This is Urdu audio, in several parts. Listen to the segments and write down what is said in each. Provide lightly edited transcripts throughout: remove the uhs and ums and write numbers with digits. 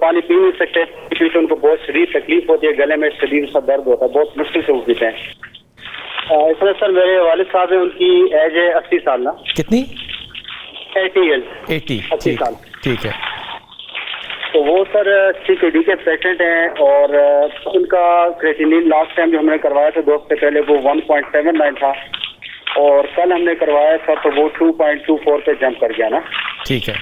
پانی پی نہیں سکتے، اس وجہ سے ان کو بہت شدید تکلیف ہوتی ہے، گلے میں شدید سا درد ہوتا ہے، بہت مشکل سے وہ پیتے ہیں۔ اس طرح سر میرے والد صاحب ہیں، ان کی ایج ہے 80 سال نا۔ کتنی؟ 80 ایئرز، 80 سال۔ ٹھیک ہے۔ تو وہ سر CKD کے پیشنٹ ہیں، اور ان کا کریٹینین لاسٹ ٹائم جو ہم نے کروایا تھا 2 ہفتے پہلے وہ 1.79 تھا، اور کل ہم نے کروایا تھا تو وہ 2.24 پہ جمپ کر گیا نا۔ ٹھیک ہے۔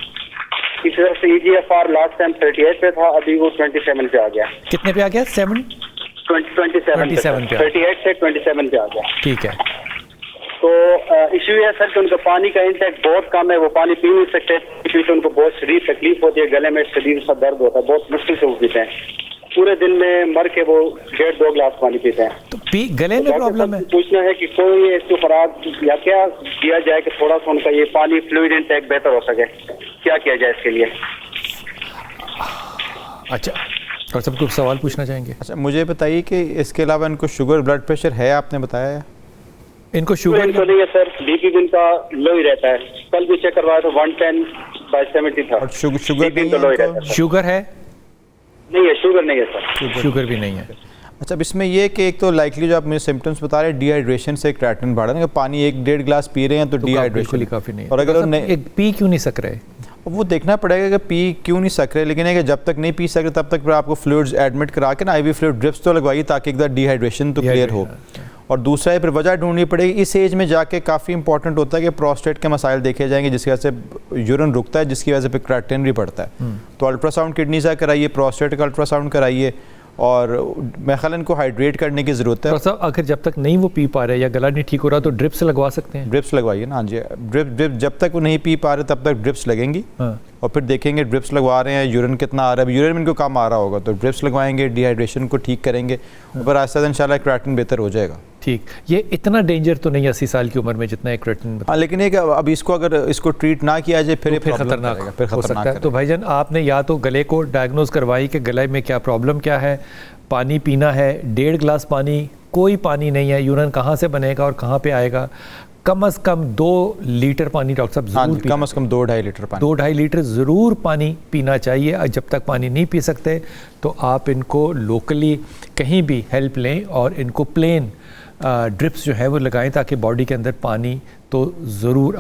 اسی طرح سے EGFR لاسٹ ٹائم 38 پہ تھا، ابھی وہ 27 پہ آ گیا۔ کتنے پہ آ گیا؟ 27 پہ، 38 سے 27 پہ آ گیا۔ ٹھیک ہے۔ تو ایشو یہ ہے سر کہ ان کا پانی کا انٹیک بہت کم ہے، وہ پانی پی نہیں سکتے، اس وجہ سے ان کو بہت شدید تکلیف ہوتی ہے، گلے میں شدید سا درد ہوتا ہے، بہت مشکل سے وہ پیتے ہیں، پورے دن میں مر کے وہ 1.5-2 گلاس پانی پیتے ہیں۔ تو گلے میں پرابلم ہے؟ پوچھنا ہے کہ کوئی اس کو خوراک یا کیا کیا جائے کہ تھوڑا سا ان کا یہ پانی فلوئڈ انٹیک بہتر ہو سکے، کیا کیا جائے اس کے لیے؟ اچھا، اور سب کو سوال پوچھنا چاہیں گے؟ اچھا مجھے بتائیے کہ اس کے علاوہ ان کو شوگر بلڈ پریشر ہے؟ آپ نے بتایا ہے ان کو شوگر تو نہیں ہے سر، BP بھی ان کا لو ہی رہتا ہے، کل بھی چیک کروایا تو 110/70 تھا۔ اور شوگر BP تو لو ہی رہتا ہے۔ شوگر ہے؟ نہیں ہے، شوگر نہیں ہے سر، شوگر بھی نہیں ہے۔ اچھا اب اس میں یہ کہ ایک تو لائکلی جو آپ مجھے سمپٹمس بتا رہے ہیں ڈی ہائیڈریشن سے کریٹن بڑھا ہے، پانی 1-1.5 گلاس پی رہے ہیں تو ڈی ہائیڈریشن کافی نہیں ہے، اور اگر پی کیوں نہیں سک رہے؟ وہ دیکھنا پڑے گا کہ پی کیوں نہیں سک رہے، لیکن ہے کہ جب تک نہیں پی سکتے تب تک پھر آپ کو فلوئڈز ایڈمٹ کرا کے نا IV فلوئڈ ڈرپس تو لگوائیے تاکہ ایک ڈی ہائیڈریشن تو کلیئر ہو، اور دوسرا ہے پھر وجہ ڈھونڈنی پڑے گی۔ اس ایج میں جا کے کافی امپورٹنٹ ہوتا ہے کہ پروسٹیٹ کے مسائل دیکھے جائیں گے جس کی وجہ سے یورین رکتا ہے، جس کی وجہ سے پھر کریٹن بھی بڑھتا ہے، تو الٹرا ساؤنڈ کڈنی سے کرائیے، پروسٹیٹ کا الٹرا ساؤنڈ کرائیے، اور میں خیال ان کو ہائیڈریٹ کرنے کی ضرورت ہے۔ اگر جب تک نہیں وہ پی پا رہے یا گلا نہیں ٹھیک ہو رہا تو ڈرپس لگوا سکتے ہیں؟ ڈرپس لگوائیے نا، ہاں جی، ڈرپ جب تک وہ نہیں پی پا رہے تب تک ڈرپس لگیں گی، اور پھر دیکھیں گے ڈرپس لگوا رہے ہیں یورین کتنا آ رہا ہے، یورین میں ان کو کم آ رہا ہوگا تو ڈرپس لگوائیں گے، ڈی ہائیڈریشن کو ٹھیک کریں گے، اور پھر آہستہ انشاءاللہ کریٹن بہتر ہو جائے گا۔ ٹھیک، یہ اتنا ڈینجر تو نہیں 80 سال کی عمر میں جتنا ایک کریٹن، ہاں لیکن ایک اب اس کو اگر اس کو ٹریٹ نہ کیا جائے پھر خطرناک ہو سکتا ہے۔ تو بھائی جان آپ نے یا تو گلے کو ڈائگنوز کروائی کہ گلے میں کیا پرابلم کیا ہے، پانی پینا ہے 1.5 گلاس پانی، کوئی پانی نہیں ہے، یورین کہاں سے بنے گا اور کہاں پہ آئے گا، کم از کم 2 لیٹر پانی ڈاکٹر صاحب ضرور پینا، کم از کم 2-2.5 لیٹر پانی، 2-2.5 لیٹر ضرور پانی پینا چاہیے۔ جب تک پانی نہیں پی سکتے تو آپ ان کو لوکلی کہیں بھی ہیلپ لیں اور ان کو پلین ڈرپس جو ہے وہ لگائیں تاکہ باڈی کے اندر پانی تو ضرور